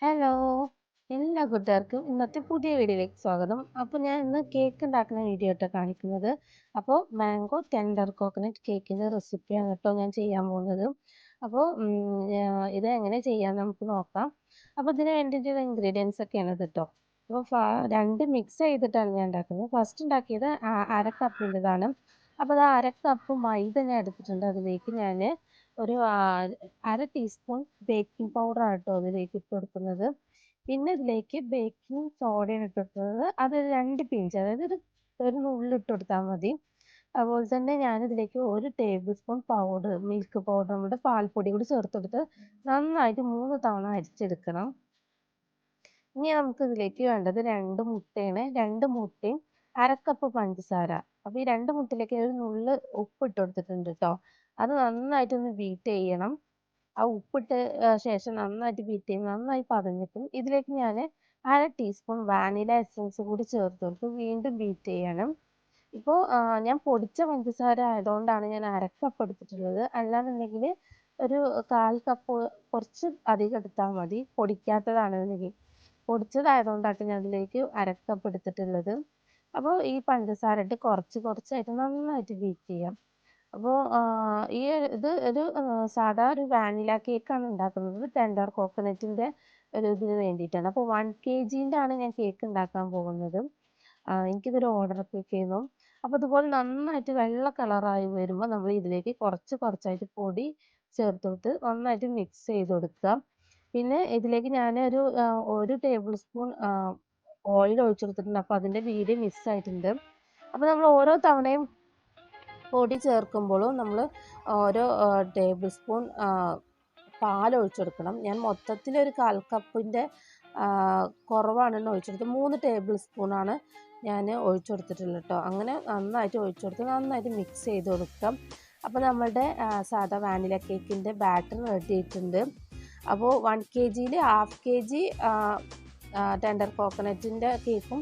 Hello! എല്ലാ കൂട്ടുകാർക്കും ഇന്നത്തെ പുതിയ വീഡിയോയിലേക്ക് സ്വാഗതം. അപ്പോൾ ഞാൻ ഇന്ന് കേക്ക് ഉണ്ടാക്കുന്ന വീഡിയോ ആട്ടോ കാണിക്കുന്നത്. അപ്പോൾ മാംഗോ ടെൻഡർ കോക്കനട്ട് കേക്കിൻ്റെ റെസിപ്പിയാണ് കേട്ടോ ഞാൻ ചെയ്യാൻ പോകുന്നത്. അപ്പോൾ ഇത് എങ്ങനെ ചെയ്യാമെന്ന് നമുക്ക് നോക്കാം. അപ്പോൾ ഇതിന് വേണ്ടിയിട്ടുള്ള ഇൻഗ്രീഡിയൻസ് ഒക്കെയാണ് ഇത് ട്ടോ. അപ്പോൾ 2 മിക്സ് ചെയ്തിട്ടാണ് ഞാൻ ഉണ്ടാക്കുന്നത്. ഫസ്റ്റ് ഉണ്ടാക്കിയത് 1/2 കപ്പിൻ്റെതാണ്. അപ്പോൾ അത് 1/2 കപ്പ് മൈദ ഞാൻ എടുത്തിട്ടുണ്ട്. അതിലേക്ക് ഞാൻ ഒരു 1/2 ടീസ്പൂൺ ബേക്കിംഗ് പൗഡറാണ് കേട്ടോ അതിലേക്ക് ഇട്ട് കൊടുക്കുന്നത്. പിന്നെ ഇതിലേക്ക് ബേക്കിംഗ് സോഡയാണ് ഇട്ട് കൊടുക്കുന്നത്. അത് 2 പിഞ്ച് അതായത് ഒരു നുള്ള് ഇട്ട് കൊടുത്താൽ മതി. അതുപോലെ തന്നെ ഞാനിതിലേക്ക് 1 ടേബിൾ സ്പൂൺ മിൽക്ക് പൗഡറും കൂടെ പാൽപ്പൊടി കൂടി ചേർത്ത് കൊടുത്ത് നന്നായിട്ട് 3 തവണ അരിച്ചെടുക്കണം. ഇനി നമുക്ക് ഇതിലേക്ക് വേണ്ടത് 2 മുട്ടയാണ്. 2 മുട്ടയും 1/2 കപ്പ് പഞ്ചസാര. അപ്പോൾ ഈ 2 മുട്ടയിലേക്ക് ഒരു നുള്ള് ഉപ്പ് ഇട്ട് കൊടുത്തിട്ടുണ്ട് ട്ടോ. അത് നന്നായിട്ടൊന്ന് ബീറ്റ് ചെയ്യണം. ആ ഉപ്പിട്ട ശേഷം നന്നായിട്ട് ബീറ്റ് ചെയ്ത് നന്നായി പതഞ്ഞിട്ടും ഇതിലേക്ക് ഞാൻ 1/2 ടീസ്പൂൺ വാനില എസൻസ് കൂടി ചേർത്ത് കൊടുത്ത് വീണ്ടും ബീറ്റ് ചെയ്യണം. ഇപ്പോൾ ഞാൻ പൊടിച്ച പഞ്ചസാര ആയതുകൊണ്ടാണ് ഞാൻ 1/2 കപ്പ് എടുത്തിട്ടുള്ളത്. അല്ലാന്നുണ്ടെങ്കിൽ ഒരു 1/4 കപ്പ് കുറച്ച് അധികം എടുത്താൽ മതി. പൊടിക്കാത്തതാണെന്നുണ്ടെങ്കിൽ. പൊടിച്ചതായതുകൊണ്ടാട്ടോ ഞാൻ അതിലേക്ക് 1/2 കപ്പ് എടുത്തിട്ടുള്ളത്. അപ്പോൾ ഈ പഞ്ചസാര ഇട്ട് കുറച്ച് കുറച്ചായിട്ട് നന്നായിട്ട് ബീറ്റ് ചെയ്യാം. അപ്പോൾ ഈ ഇത് ഒരു സാധാ ഒരു വാനില കേക്കാണ് ഉണ്ടാക്കുന്നത്. ടെൻഡർ കോക്കനട്ടിൻ്റെ ഒരു ഇതിന് വേണ്ടിയിട്ടാണ്. അപ്പോൾ 1 kgൻ്റെ ആണ് ഞാൻ കേക്ക് ഉണ്ടാക്കാൻ പോകുന്നത്. എനിക്കിതൊരു ഓർഡർ കേക്കായിരുന്നു. അപ്പോൾ ഇതുപോലെ നന്നായിട്ട് വെള്ള കളറായി വരുമ്പോൾ നമ്മൾ ഇതിലേക്ക് കുറച്ച് കുറച്ചായിട്ട് പൊടി ചേർത്തിട്ട് നന്നായിട്ട് മിക്സ് ചെയ്ത് കൊടുക്കുക. പിന്നെ ഇതിലേക്ക് ഞാൻ ഒരു ടേബിൾ സ്പൂൺ ഓയിൽ ഒഴിച്ച് കൊടുത്തിട്ടുണ്ട്. അപ്പോൾ അതിൻ്റെ വീഡിയോ മിസ്സായിട്ടുണ്ട്. അപ്പോൾ നമ്മൾ ഓരോ തവണയും പൊടി ചേർക്കുമ്പോഴും നമ്മൾ ഓരോ ടേബിൾ സ്പൂൺ പാലൊഴിച്ച് കൊടുക്കണം. ഞാൻ മൊത്തത്തിൽ ഒരു 1/4 കപ്പിൻ്റെ കുറവാണ് ഒഴിച്ചെടുത്തത്. 3 ടേബിൾ സ്പൂണാണ് ഞാൻ ഒഴിച്ചു കൊടുത്തിട്ടുള്ളത് കേട്ടോ. അങ്ങനെ നന്നായിട്ട് ഒഴിച്ചു കൊടുത്ത് നന്നായിട്ട് മിക്സ് ചെയ്ത് കൊടുക്കാം. അപ്പോൾ നമ്മളുടെ സാധാ വാനില കേക്കിൻ്റെ ബാറ്റർ റെഡി ആയിട്ടുണ്ട്. അപ്പോൾ 1 kgയിൽ 1/2 kg ടെൻഡർ കോക്കനട്ടിൻ്റെ കേക്കും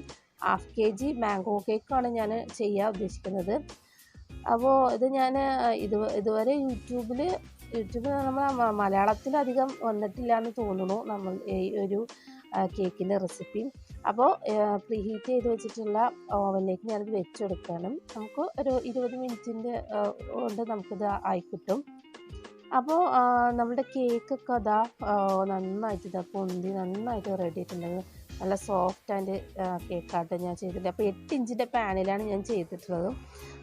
1/2 kg മാംഗോ കേക്കുമാണ് ഞാൻ ചെയ്യാൻ ഉദ്ദേശിക്കുന്നത്. അപ്പോൾ ഇത് ഞാൻ ഇതുവരെ യൂട്യൂബിൽ നമ്മൾ മലയാളത്തിലധികം വന്നിട്ടില്ല എന്ന് തോന്നുന്നു നമ്മൾ ഈ ഒരു കേക്കിൻ്റെ റെസിപ്പി. അപ്പോൾ പ്രീ ഹീറ്റ് ചെയ്ത് വെച്ചിട്ടുള്ള ഓവനിലേക്ക് ഞാനത് വെച്ചെടുക്കണം. നമുക്ക് ഒരു 20 മിനിറ്റിൻ്റെ കൊണ്ട് നമുക്കിത് ആയി കിട്ടും. അപ്പോൾ നമ്മുടെ കേക്കൊക്കെ അതാ നന്നായിട്ട് ഇതാ പൊന്തി നന്നായിട്ട് റെഡി ആയിട്ടുണ്ടെങ്കിൽ നല്ല സോഫ്റ്റ് ആൻഡ് കേക്കായിട്ട് ഞാൻ ചെയ്തിട്ടുണ്ട്. അപ്പോൾ 8 ഇഞ്ചിൻ്റെ പാനിലാണ് ഞാൻ ചെയ്തിട്ടുള്ളത്.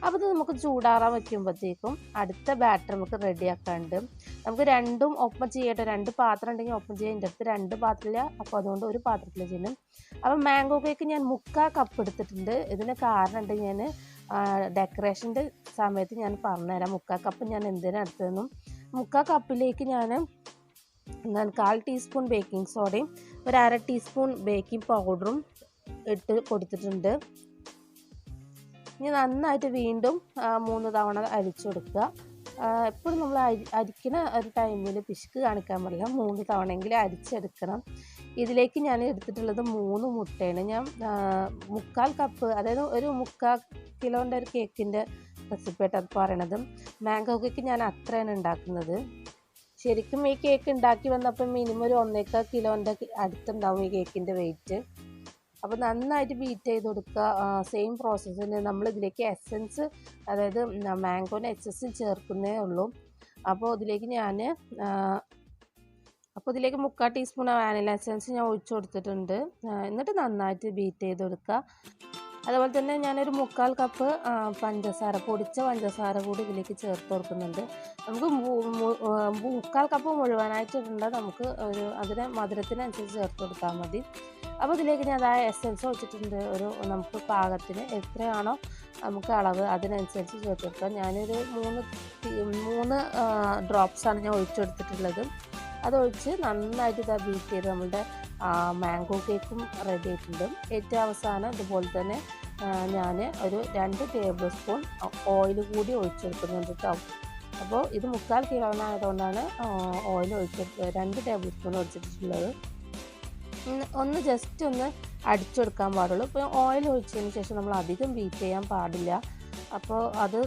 അപ്പോൾ ഇത് നമുക്ക് ചൂടാറാൻ വയ്ക്കുമ്പോഴത്തേക്കും അടുത്ത ബാറ്റർ നമുക്ക് റെഡിയാക്കാനുണ്ട്. നമുക്ക് രണ്ടും ഒപ്പം ചെയ്യട്ടെ. 2 പാത്രം ഉണ്ടെങ്കിൽ ഒപ്പം ചെയ്യാം. എൻ്റെ അടുത്ത് 2 പാത്രമില്ല. അപ്പോൾ അതുകൊണ്ട് ഒരു പാത്രത്തിൽ ചെയ്യണം. അപ്പോൾ മാംഗോ കേക്ക് ഞാൻ 3/4 കപ്പ് എടുത്തിട്ടുണ്ട്. ഇതിന് കാരണമുണ്ട്, ഞാൻ ഡെക്കറേഷൻ്റെ സമയത്ത് ഞാൻ പറഞ്ഞുതരാം 3/4 കപ്പ് ഞാൻ എന്തിനാണ് എടുത്തതെന്നും. 3/4 കപ്പിലേക്ക് ഞാൻ 1/4 ടീസ്പൂൺ ബേക്കിംഗ് സോഡയും 1/2 ടീസ്പൂൺ ബേക്കിംഗ് പൗഡറും ഇട്ട് കൊടുത്തിട്ടുണ്ട്. ഇനി നന്നായിട്ട് വീണ്ടും 3 തവണ അരിച്ചു കൊടുക്കുക. എപ്പോഴും നമ്മൾ അരിക്കുന്ന ഒരു ടൈമിൽ പിശുക്ക് കാണിക്കാൻ പാടില്ല. 3 തവണയെങ്കിലും അരിച്ചെടുക്കണം. ഇതിലേക്ക് ഞാൻ എടുത്തിട്ടുള്ളത് 3 മുട്ടയാണ്. ഞാൻ 3/4 കപ്പ്, അതായത് ഒരു 3/4 കിലോൻ്റെ ഒരു കേക്കിൻ്റെ റെസിപ്പിയായിട്ട് അത് പറയണത്. മാംഗോ കേക്ക് ഞാൻ അത്രയാണ് ഉണ്ടാക്കുന്നത്. ശരിക്കും ഈ കേക്ക് ഉണ്ടാക്കി വന്നപ്പോൾ മിനിമം ഒരു 1.25 കിലോൻ്റെ അടുത്തുണ്ടാവും ഈ കേക്കിൻ്റെ വെയിറ്റ്. അപ്പോൾ നന്നായിട്ട് ബീറ്റ് ചെയ്ത് കൊടുക്കുക. സെയിം പ്രോസസ്സിന് നമ്മളിതിലേക്ക് എസൻസ്, അതായത് മാംഗോൻ്റെ എസൻസ് ചേർക്കുന്നേ ഉള്ളൂ. അപ്പോൾ ഇതിലേക്ക് 3/4 ടീസ്പൂൺ വാനില എസൻസ് ഞാൻ ഒഴിച്ചു കൊടുത്തിട്ടുണ്ട്. എന്നിട്ട് നന്നായിട്ട് ബീറ്റ് ചെയ്ത് കൊടുക്കുക. അതുപോലെ തന്നെ ഞാനൊരു 3/4 കപ്പ് പഞ്ചസാര, പൊടിച്ച പഞ്ചസാര കൂടി ഇതിലേക്ക് ചേർത്ത് കൊടുക്കുന്നുണ്ട്. നമുക്ക് 3/4 കപ്പ് മുഴുവനായിട്ട് ഇടേണ്ട, നമുക്ക് അതിന് മധുരത്തിനനുസരിച്ച് ചേർത്ത് കൊടുത്താൽ മതി. അപ്പോൾ ഇതിലേക്ക് ഞാൻ എസൻസ് ഒഴിച്ചിട്ടുണ്ട്. നമുക്ക് പാകത്തിന് എത്രയാണോ നമുക്ക് അളവ് അതിനനുസരിച്ച് ചേർത്ത് കൊടുക്കാം. ഞാനൊരു 3 ഡ്രോപ്സാണ് ഞാൻ ഒഴിച്ചെടുത്തിട്ടുള്ളത്. അതൊഴിച്ച് നന്നായിട്ട് ഇതാ ബീറ്റ് ചെയ്ത് നമ്മളുടെ മാംഗോ കേക്കും റെഡി ആയിട്ടുണ്ട്. ഏറ്റവും അവസാനം ഇതുപോലെ തന്നെ ഞാൻ ഒരു 2 ടേബിൾ സ്പൂൺ ഓയിൽ കൂടി ഒഴിച്ചെടുക്കുന്നുണ്ട് കേട്ടോ. അപ്പോൾ ഇത് 3/4 കിലോനായതുകൊണ്ടാണ് ഓയിൽ 2 ടേബിൾ സ്പൂൺ ഒഴിച്ചിട്ടുള്ളത്. ഒന്ന് ജസ്റ്റ് ഒന്ന് അടിച്ചെടുക്കാൻ പാടുള്ളൂ. ഇപ്പോൾ ഓയിൽ ഒഴിച്ചതിന് ശേഷം നമ്മൾ അധികം ബീറ്റ് ചെയ്യാൻ പാടില്ല. അപ്പോൾ അത്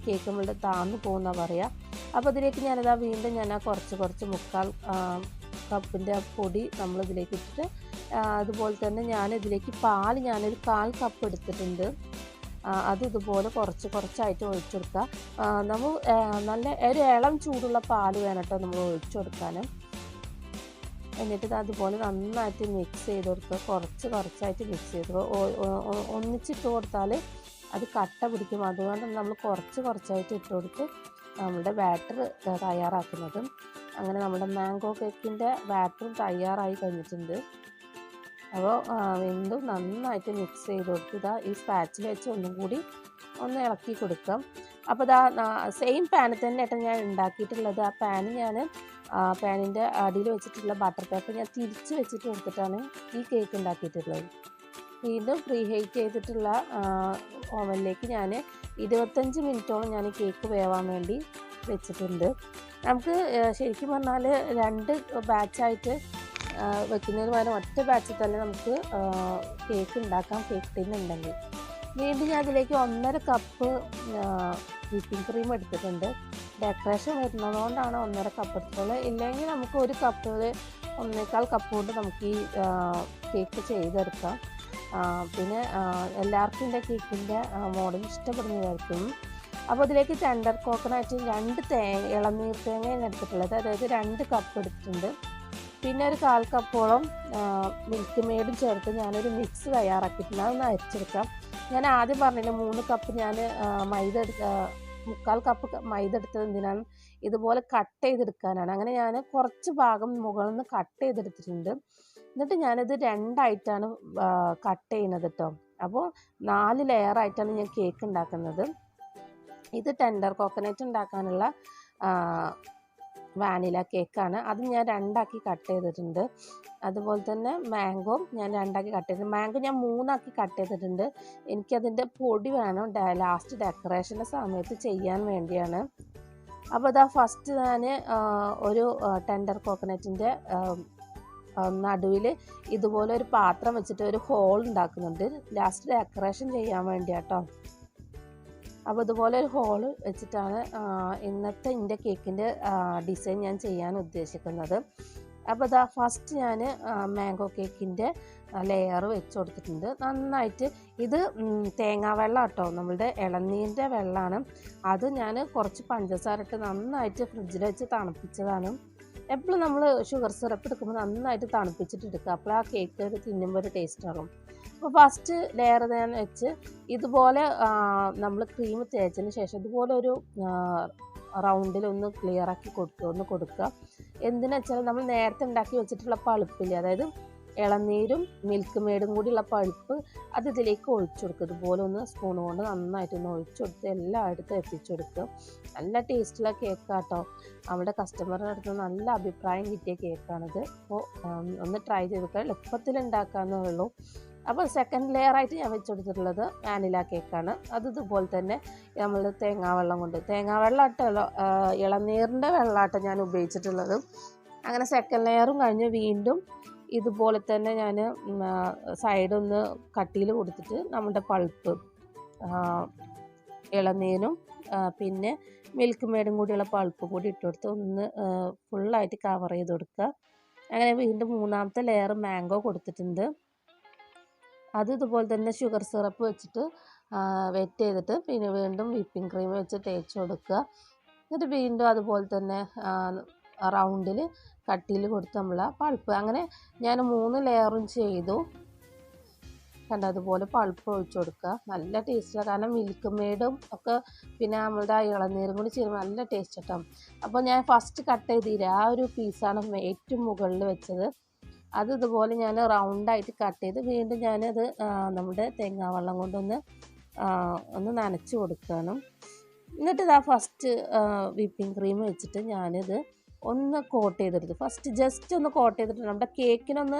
കേക്ക് താഴ്ന്നു പോകുന്ന പറയുക. അപ്പോൾ ഇതിലേക്ക് ഞാനിതാ വീണ്ടും കുറച്ച് 3/4 കപ്പിൻ്റെ പൊടി നമ്മളിതിലേക്ക് ഇട്ടിട്ട് അതുപോലെ തന്നെ ഞാനിതിലേക്ക് പാൽ ഞാനൊരു 1/4 കപ്പ് എടുത്തിട്ടുണ്ട്. അത് ഇതുപോലെ കുറച്ചായിട്ട് ഒഴിച്ചെടുക്കുക. നമ്മൾ നല്ല ഒരു ഇളം ചൂടുള്ള പാൽ വേണം കേട്ടോ നമ്മൾ ഒഴിച്ചെടുക്കാൻ. എന്നിട്ട് അതുപോലെ നന്നായിട്ട് മിക്സ് ചെയ്ത് കൊടുക്കുക. കുറച്ചായിട്ട് മിക്സ് ചെയ്ത് ഒന്നിച്ചിട്ട് കൊടുത്താൽ അത് കട്ട പിടിക്കും. അതുകൊണ്ട് നമ്മൾ കുറച്ചായിട്ട് ഇട്ട് കൊടുത്ത് നമ്മുടെ ബാറ്റർ തയ്യാറാക്കുന്നത്. അങ്ങനെ നമ്മുടെ മാംഗോ കേക്കിൻ്റെ ബാറ്ററും തയ്യാറായി കഴിഞ്ഞിട്ടുണ്ട്. അപ്പോൾ വീണ്ടും നന്നായിട്ട് മിക്സ് ചെയ്ത് കൊടുക്കുക. ഈ സ്പാച്ചിൽ വെച്ച് ഒന്നും കൂടി ഒന്ന് ഇളക്കി കൊടുക്കാം. അപ്പോൾ സെയിം പാനിൽ തന്നെ ഏട്ടാ ഞാൻ ഉണ്ടാക്കിയിട്ടുള്ളത്. ആ പാന് ഞാൻ പാനിൻ്റെ അടിയിൽ വെച്ചിട്ടുള്ള ബട്ടർ പേപ്പർ ഞാൻ തിരിച്ച് വെച്ചിട്ട് എടുത്തിട്ടാണ് ഈ കേക്ക് ഉണ്ടാക്കിയിട്ടുള്ളത്. വീണ്ടും പ്രീ ഹീറ്റ് ചെയ്തിട്ടുള്ള ഓവനിലേക്ക് ഞാൻ 25 മിനിറ്റോളം ഞാൻ കേക്ക് വേവാൻ വേണ്ടി വെച്ചിട്ടുണ്ട്. നമുക്ക് ശരിക്കും പറഞ്ഞാൽ 2 ബാച്ചായിട്ട് വെക്കുന്നതിന് പകരം ഒറ്റ ബാച്ചിൽ തന്നെ നമുക്ക് കേക്ക് ഉണ്ടാക്കാം, കേക്ക് ടിൻ ഉണ്ടെങ്കിൽ. വീണ്ടും ഞാൻ അതിലേക്ക് 1.5 കപ്പ് വിപ്പിംഗ് ക്രീം എടുത്തിട്ടുണ്ട്. ഡെക്കറേഷൻ വരുന്നതുകൊണ്ടാണ് 1.5 കപ്പ് എടുത്തിട്ടുള്ളത്. ഇല്ലെങ്കിൽ നമുക്ക് 1 കപ്പ് 1.25 കപ്പ് കൊണ്ട് നമുക്ക് ഈ കേക്ക് ചെയ്തെടുക്കാം. പിന്നെ എല്ലാവർക്കും എൻ്റെ കേക്കിൻ്റെ മോഡൽ ഇഷ്ടപ്പെടുന്നതായിരിക്കും. അപ്പോൾ ഇതിലേക്ക് ടെൻഡർ കോക്കനട്ട് 2 ഇളനീർ തേങ്ങയാണ് എടുത്തിട്ടുള്ളത്. അതായത് 2 കപ്പ് എടുത്തിട്ടുണ്ട്. പിന്നെ ഒരു 1/4 കപ്പോളം മിൽക്ക് മെയ്ഡും ചേർത്ത് ഞാനൊരു മിക്സ് തയ്യാറാക്കിയിട്ടുണ്ട്. അതൊന്ന് അരിച്ചെടുക്കാം. ഞാൻ ആദ്യം പറഞ്ഞില്ല 3 കപ്പ് ഞാൻ 3/4 കപ്പ് മൈദ എടുത്തത് എന്തിനാണ്, ഇതുപോലെ കട്ട് ചെയ്തെടുക്കാനാണ്. അങ്ങനെ ഞാൻ കുറച്ച് ഭാഗം മുകളിൽ നിന്ന് കട്ട് ചെയ്തെടുത്തിട്ടുണ്ട്. എന്നിട്ട് ഞാനിത് 2ആയിട്ടാണ് കട്ട് ചെയ്യുന്നത് കേട്ടോ. അപ്പോൾ 4 ലെയറായിട്ടാണ് ഞാൻ കേക്ക് ഉണ്ടാക്കുന്നത്. ഇത് ടെൻഡർ കോക്കനട്ട് ഉണ്ടാക്കാനുള്ള വാനില കേക്കാണ്. അത് ഞാൻ 2ആക്കി കട്ട് ചെയ്തിട്ടുണ്ട്. അതുപോലെ തന്നെ മാംഗോ ഞാൻ 2ആക്കി കട്ട് ചെയ്തിട്ടുണ്ട്. മാംഗോ ഞാൻ 3ആക്കി കട്ട് ചെയ്തിട്ടുണ്ട്. എനിക്കതിൻ്റെ പൊടി വേണം ലാസ്റ്റ് ഡെക്കറേഷൻ്റെ സമയത്ത് ചെയ്യാൻ വേണ്ടിയാണ്. അപ്പോൾ ഫസ്റ്റ് ഞാൻ ഒരു ടെൻഡർ കോക്കനട്ടിൻ്റെ നടുവിൽ ഇതുപോലെ ഒരു പാത്രം വെച്ചിട്ട് ഒരു ഹോൾ ഉണ്ടാക്കുന്നുണ്ട്, ലാസ്റ്റ് ഡെക്കറേഷൻ ചെയ്യാൻ വേണ്ടിയാട്ടോ. അപ്പോൾ ഇതുപോലെ ഒരു ഹോൾ വെച്ചിട്ടാണ് ഇന്നത്തെ എൻ്റെ കേക്കിൻ്റെ ഡിസൈൻ ഞാൻ ചെയ്യാൻ ഉദ്ദേശിക്കുന്നത്. അപ്പോൾ ഫസ്റ്റ് ഞാൻ മാംഗോ കേക്കിൻ്റെ ലെയർ വെച്ച് കൊടുത്തിട്ടുണ്ട്. നന്നായിട്ട് ഇത് തേങ്ങാ വെള്ളം കേട്ടോ, നമ്മളുടെ ഇളനീരിൻ്റെ വെള്ളമാണ്. അത് ഞാൻ കുറച്ച് പഞ്ചസാര ഇട്ട് നന്നായിട്ട് ഫ്രിഡ്ജിൽ വെച്ച് തണുപ്പിച്ചതാണ്. എപ്പോഴും നമ്മൾ ഷുഗർ സിറപ്പ് എടുക്കുമ്പോൾ നന്നായിട്ട് തണുപ്പിച്ചിട്ട് എടുക്കുക, അപ്പോൾ ആ കേക്ക് തിന്നുമ്പോൾ ഒരു ടേസ്റ്റ് ആകും. അപ്പോൾ ഫസ്റ്റ് ലെയർ ഞാൻ വെച്ച് ഇതുപോലെ നമ്മൾ ക്രീം തേച്ചതിന് ശേഷം ഇതുപോലെ ഒരു റൗണ്ടിൽ ഒന്ന് ക്ലിയറാക്കി കൊടുക്കുക. എന്തിനാ വെച്ചാൽ നമ്മൾ നേരത്തെ ഉണ്ടാക്കി വെച്ചിട്ടുള്ള പൾപ്പില്ലേ, അതായത് ഇളനീരും മിൽക്ക് മെയ്ഡും കൂടിയുള്ള പൾപ്പ് അത് ഇതിലേക്ക് ഒഴിച്ചു കൊടുക്കുക. ഇതുപോലെ ഒന്ന് സ്പൂൺ കൊണ്ട് നന്നായിട്ടൊന്ന് ഒഴിച്ചു കൊടുത്ത് എല്ലായിടത്തും എത്തിച്ചു കൊടുക്കുക. നല്ല ടേസ്റ്റുള്ള കേക്കാട്ടോ. നമ്മുടെ കസ്റ്റമറുടെ അടുത്ത് നല്ല അഭിപ്രായം കിട്ടിയ കേക്കാണിത്. അപ്പോൾ ഒന്ന് ട്രൈ ചെയ്തിട്ട് എളുപ്പത്തിൽ ഉണ്ടാക്കാമെന്നേ ഉള്ളൂ. അപ്പോൾ സെക്കൻഡ് ലെയറായിട്ട് ഞാൻ വെച്ച് കൊടുത്തിട്ടുള്ളത് വാനില കേക്കാണ്. അത് ഇതുപോലെ തന്നെ നമ്മൾ തേങ്ങാവെള്ളം കൊണ്ട്, തേങ്ങാവെള്ളം ആട്ടല്ലോ ഇളനീരിൻ്റെ വെള്ളമാട്ടോ ഞാൻ ഉപയോഗിച്ചിട്ടുള്ളത്. അങ്ങനെ സെക്കൻഡ് ലെയറും കഴിഞ്ഞ് വീണ്ടും ഇതുപോലെ തന്നെ ഞാൻ സൈഡൊന്ന് കട്ടിയിൽ കൊടുത്തിട്ട് നമ്മുടെ പൾപ്പ് ഇളനീരും പിന്നെ മിൽക്ക് മെയ്ഡും കൂടിയുള്ള പൾപ്പ് കൂടി ഇട്ട് കൊടുത്ത് ഒന്ന് ഫുള്ളായിട്ട് കവർ ചെയ്ത് കൊടുക്കുക. അങ്ങനെ വീണ്ടും 3ാമത്തെ ലെയർ മാംഗോ കൊടുത്തിട്ടുണ്ട്. അത് ഇതുപോലെ തന്നെ ഷുഗർ സിറപ്പ് വെച്ചിട്ട് വെറ്റ് ചെയ്തിട്ട് പിന്നെ വീണ്ടും വിപ്പിംഗ് ക്രീം വെച്ച് തേച്ച് കൊടുക്കുക. എന്നിട്ട് വീണ്ടും അതുപോലെ തന്നെ റൗണ്ടിൽ കട്ടിയിൽ കൊടുത്ത് നമ്മൾ പൾപ്പ്, അങ്ങനെ ഞാൻ 3 ലെയറും ചെയ്തു. കണ്ട അതുപോലെ പൾപ്പ് ഒഴിച്ചു കൊടുക്കുക. നല്ല ടേസ്റ്റാണ്, കാരണം മിൽക്ക് മെയ്ഡും ഒക്കെ പിന്നെ നമ്മളുടെ ഇളനീരും കൂടി ചേരുമ്പോൾ നല്ല ടേസ്റ്റ് കിട്ടും. അപ്പോൾ ഞാൻ ഫസ്റ്റ് കട്ട് ചെയ്തില്ല, ആ ഒരു പീസാണ് ഏറ്റവും മുകളിൽ വെച്ചത്. അത് ഇതുപോലെ ഞാൻ റൗണ്ടായിട്ട് കട്ട് ചെയ്ത് വീണ്ടും ഞാനത് നമ്മുടെ തേങ്ങാവെള്ളം കൊണ്ടൊന്ന് നനച്ച് കൊടുക്കണം. എന്നിട്ട് ഫസ്റ്റ് വിപ്പിംഗ് ക്രീം വെച്ചിട്ട് ഞാനിത് ഒന്ന് കോട്ട് ചെയ്തെടുത്തു. ഫസ്റ്റ് ജസ്റ്റ് ഒന്ന് കോട്ട് ചെയ്തിട്ട് നമ്മുടെ കേക്കിനൊന്ന്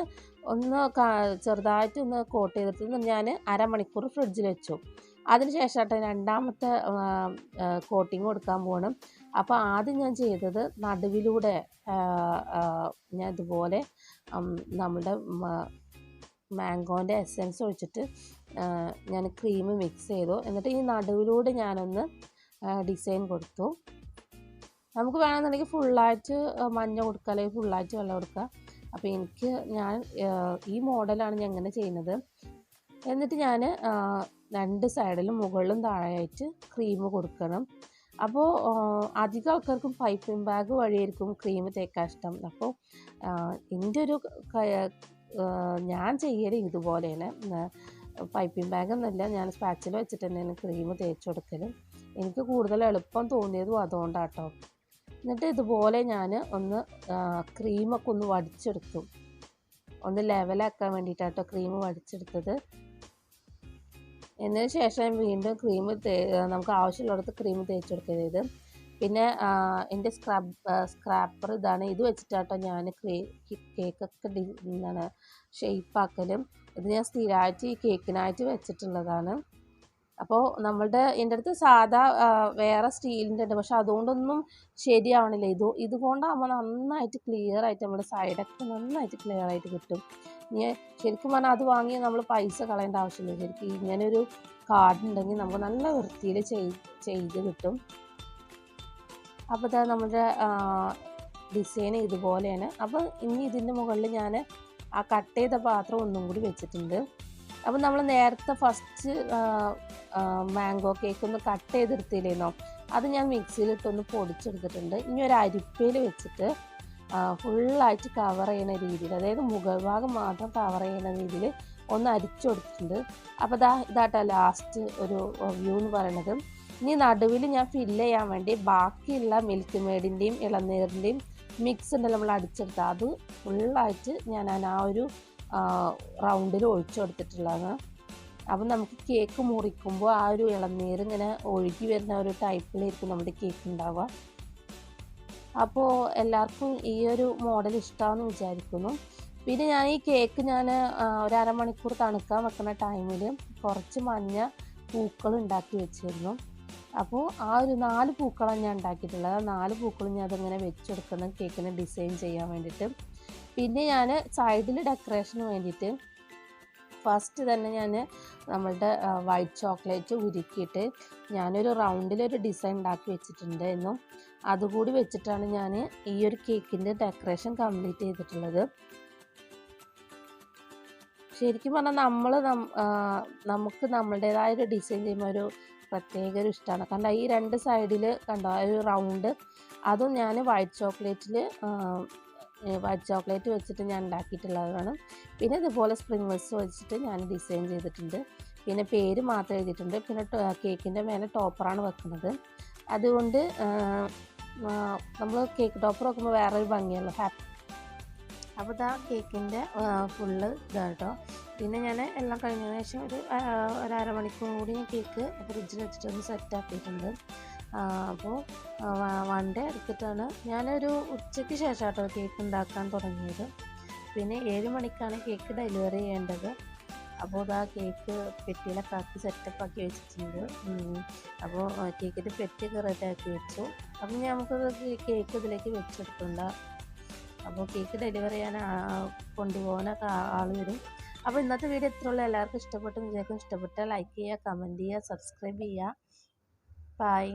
ചെറുതായിട്ട് ഒന്ന് കോട്ട് ചെയ്തിട്ട് ഞാൻ അരമണിക്കൂർ ഫ്രിഡ്ജിൽ വെച്ചു. അതിനുശേഷമായിട്ട് 2ാമത്തെ കോട്ടിങ് കൊടുക്കാൻ പോകണം. അപ്പോൾ ആദ്യം ഞാൻ ചെയ്തത് നടുവിലൂടെ ഞാൻ ഇതുപോലെ നമ്മുടെ മാംഗോൻ്റെ എസെൻസ് ഒഴിച്ചിട്ട് ഞാൻ ക്രീം മിക്സ് ചെയ്തു. എന്നിട്ട് ഈ നടുവിലൂടെ ഞാനൊന്ന് ഡിസൈൻ കൊടുത്തു. നമുക്ക് വേണമെന്നുണ്ടെങ്കിൽ ഫുള്ളായിട്ട് മഞ്ഞ കൊടുക്കുക, അല്ലെങ്കിൽ ഫുള്ളായിട്ട് വെള്ളം കൊടുക്കുക. അപ്പോൾ ഞാൻ ഈ മോഡലാണ് ഞാൻ ഇങ്ങനെ ചെയ്യുന്നത്. എന്നിട്ട് ഞാൻ 2 സൈഡിലും മുകളിലും താഴെയായിട്ട് ക്രീം കൊടുക്കണം. അപ്പോൾ അധികം ആൾക്കാർക്കും പൈപ്പിംഗ് ബാഗ് വഴിയായിരിക്കും ക്രീം തേക്കാൻ ഇഷ്ടം. അപ്പോൾ എൻ്റെ ഒരു ഞാൻ ചെയ്യൽ ഇതുപോലെയാണ്. പൈപ്പിംഗ് ബാഗൊന്നുമില്ല, ഞാൻ സ്പാച്ചിൽ വെച്ചിട്ട് തന്നെയാണ് ക്രീം തേച്ച് കൊടുക്കൽ. എനിക്ക് കൂടുതൽ എളുപ്പം തോന്നിയതും അതുകൊണ്ടാട്ടോ. എന്നിട്ട് ഇതുപോലെ ഞാൻ ഒന്ന് ക്രീമൊക്കെ ഒന്ന് വടിച്ചെടുക്കും. ഒന്ന് ലെവലാക്കാൻ വേണ്ടിയിട്ടാട്ടോ ക്രീം വടിച്ചെടുത്തത്. എന്നതിന് ശേഷം വീണ്ടും നമുക്ക് ആവശ്യമുള്ളിടത്ത് ക്രീം തേച്ച് കൊടുക്കരുത്. പിന്നെ എൻ്റെ സ്ക്രാപ്പർ ഇതാണ്. ഇത് വെച്ചിട്ടാട്ടോ ഞാൻ കേക്കൊക്കെ എന്താണ് ഷേപ്പാക്കലും. ഇത് ഞാൻ സ്ഥിരമായിട്ട് ഈ കേക്കിനായിട്ട് വെച്ചിട്ടുള്ളതാണ്. അപ്പോൾ എൻ്റെ അടുത്ത് സാധാ വേറെ സ്റ്റീലിൻ്റെ ഉണ്ട്, പക്ഷെ അതുകൊണ്ടൊന്നും ശരിയാവണില്ല. ഇതുകൊണ്ടാകുമ്പോൾ നന്നായിട്ട് ക്ലിയർ ആയിട്ട് നമ്മുടെ സൈഡൊക്കെ നന്നായിട്ട് ക്ലിയർ ആയിട്ട് കിട്ടും. ഇനി ശരിക്കും പറഞ്ഞാൽ അത് വാങ്ങി നമ്മൾ പൈസ കളയേണ്ട ആവശ്യമില്ല. ശരിക്കും ഇങ്ങനൊരു കാർഡ് ഉണ്ടെങ്കിൽ നമുക്ക് നല്ല വൃത്തിയിൽ ചെയ്ത് കിട്ടും. അപ്പോൾ ഇതാ നമ്മുടെ ഡിസൈൻ ഇതുപോലെയാണ്. അപ്പോൾ ഇനി ഇതിൻ്റെ മുകളിൽ ഞാൻ ആ കട്ട് ചെയ്ത പാത്രം ഒന്നും കൂടി വെച്ചിട്ടുണ്ട്. അപ്പോൾ നമ്മൾ നേരത്തെ ഫസ്റ്റ് മാംഗോ കേക്ക് ഒന്ന് കട്ട് ചെയ്തെടുത്തില്ലേന്നോ, അത് ഞാൻ മിക്സിയിലിട്ടൊന്ന് പൊടിച്ചെടുത്തിട്ടുണ്ട്. ഇനി ഒരു അരിപ്പയിൽ വെച്ചിട്ട് ഫുള്ളായിട്ട് കവർ ചെയ്യുന്ന രീതിയിൽ, അതായത് മുകൾ ഭാഗം മാത്രം കവർ ചെയ്യുന്ന രീതിയിൽ ഒന്ന് അരിച്ചു കൊടുത്തിട്ടുണ്ട്. അപ്പോൾ ഇതാട്ടോ ലാസ്റ്റ് ഒരു വ്യൂ എന്ന് പറയുന്നത്. ഇനി നടുവിൽ ഞാൻ ഫില്ല് ചെയ്യാൻ വേണ്ടി ബാക്കിയുള്ള മിൽക്ക് മെയ്ഡിൻ്റെയും ഇളനീരിൻ്റെയും മിക്സ് ഉണ്ടല്ലോ നമ്മൾ അടിച്ചെടുത്ത, അത് ഫുള്ളായിട്ട് ഞാൻ ആ ഒരു റൗണ്ടിൽ ഒഴിച്ചു കൊടുത്തിട്ടുള്ളതാണ്. അപ്പം നമുക്ക് കേക്ക് മുറിക്കുമ്പോൾ ആ ഒരു ഇളനീർ ഇങ്ങനെ ഒഴുകി വരുന്ന ഒരു ടൈപ്പിലായിരിക്കും നമ്മുടെ കേക്ക് ഉണ്ടാവുക. അപ്പോൾ എല്ലാവർക്കും ഈ ഒരു മോഡൽ ഇഷ്ടമാണെന്ന് വിചാരിക്കുന്നു. പിന്നെ ഞാൻ ഈ കേക്ക് ഒരു അരമണിക്കൂർ തണുക്കാൻ വെക്കുന്ന ടൈമിൽ കുറച്ച് മഞ്ഞ പൂക്കൾ ഉണ്ടാക്കി വെച്ചിരുന്നു. അപ്പോൾ ആ ഒരു 4 പൂക്കളാണ് ഞാൻ ഉണ്ടാക്കിയിട്ടുള്ളത്. ആ 4 പൂക്കളും ഞാൻ അതിങ്ങനെ വെച്ചെടുക്കണം കേക്കിനെ ഡിസൈൻ ചെയ്യാൻ വേണ്ടിയിട്ട്. പിന്നെ ഞാൻ സൈഡിൽ ഡെക്കറേഷന് വേണ്ടിയിട്ട് ഫസ്റ്റ് തന്നെ ഞാൻ നമ്മളുടെ വൈറ്റ് ചോക്ലേറ്റ് ഉരുക്കിയിട്ട് ഞാനൊരു റൗണ്ടിലൊരു ഡിസൈൻ ഉണ്ടാക്കി വെച്ചിട്ടുണ്ട് എന്നും അതുകൂടി വെച്ചിട്ടാണ് ഞാൻ ഈ ഒരു കേക്കിൻ്റെ ഡെക്കറേഷൻ കംപ്ലീറ്റ് ചെയ്തിട്ടുള്ളത്. ശരിക്കും പറഞ്ഞാൽ നമുക്ക് നമ്മളുടേതായ ഒരു ഡിസൈൻ ചെയ്യുമ്പോൾ ഒരു പ്രത്യേക ഒരു ഇഷ്ടമാണ്. കാരണം ഈ 2 സൈഡിൽ കണ്ടോ ഒരു റൗണ്ട്, അതും ഞാൻ വൈറ്റ് ചോക്ലേറ്റ് വെച്ചിട്ട് ഞാൻ ഉണ്ടാക്കിയിട്ടുള്ളതാണ്. പിന്നെ ഇതുപോലെ സ്പ്രിംഗിൾസ് വെച്ചിട്ട് ഞാൻ ഡിസൈൻ ചെയ്തിട്ടുണ്ട്. പിന്നെ പേര് മാത്രം എഴുതിയിട്ടുണ്ട്. പിന്നെ കേക്കിൻ്റെ മേലെ ടോപ്പറാണ് വെക്കുന്നത്. അതുകൊണ്ട് നമ്മൾ കേക്ക് ടോപ്പർ വെക്കുമ്പോൾ വേറൊരു ഭംഗിയല്ലോ. അപ്പോൾ ഇതാ കേക്കിൻ്റെ ഫുള്ള് ഇതാട്ടോ. പിന്നെ ഞാൻ എല്ലാം കഴിഞ്ഞതിന് ശേഷം ഒരു അരമണിക്കൂർ കൂടി ഞാൻ കേക്ക് ഫ്രിഡ്ജിൽ വെച്ചിട്ടൊന്ന് സെറ്റാക്കിയിട്ടുണ്ട്. അപ്പോൾ 1 ഡേ എടുത്തിട്ടാണ് ഞാനൊരു ഉച്ചയ്ക്ക് ശേഷം കേട്ടോ കേക്ക് ഉണ്ടാക്കാൻ തുടങ്ങിയത്. പിന്നെ 7 മണിക്കാണ് കേക്ക് ഡെലിവറി ചെയ്യേണ്ടത്. അപ്പോൾ ഇതാ കേക്ക് പെട്ടിയിലൊക്കെ ആക്കി സെറ്റപ്പാക്കി വെച്ചിട്ടുണ്ട്. അപ്പോൾ കേക്കിൻ്റെ പെട്ടിയൊക്കെ റെഡിയാക്കി വെച്ചു. അപ്പം നമുക്കത് കേക്ക് ഇതിലേക്ക് വെച്ചെടുക്കണ്ട. അപ്പോൾ കേക്ക് ഡെലിവറി ചെയ്യാൻ കൊണ്ടുപോകാനൊക്കെ ആൾ വരും. അപ്പോൾ ഇന്നത്തെ വീഡിയോ ഇത്രയുള്ളൂ. എല്ലാവർക്കും ഇഷ്ടപ്പെട്ടെന്ന് വിചാരിക്കും. ഇഷ്ടപ്പെട്ടാൽ ലൈക്ക് ചെയ്യുക, കമൻറ്റ് ചെയ്യുക, സബ്സ്ക്രൈബ് ചെയ്യുക. ബൈ.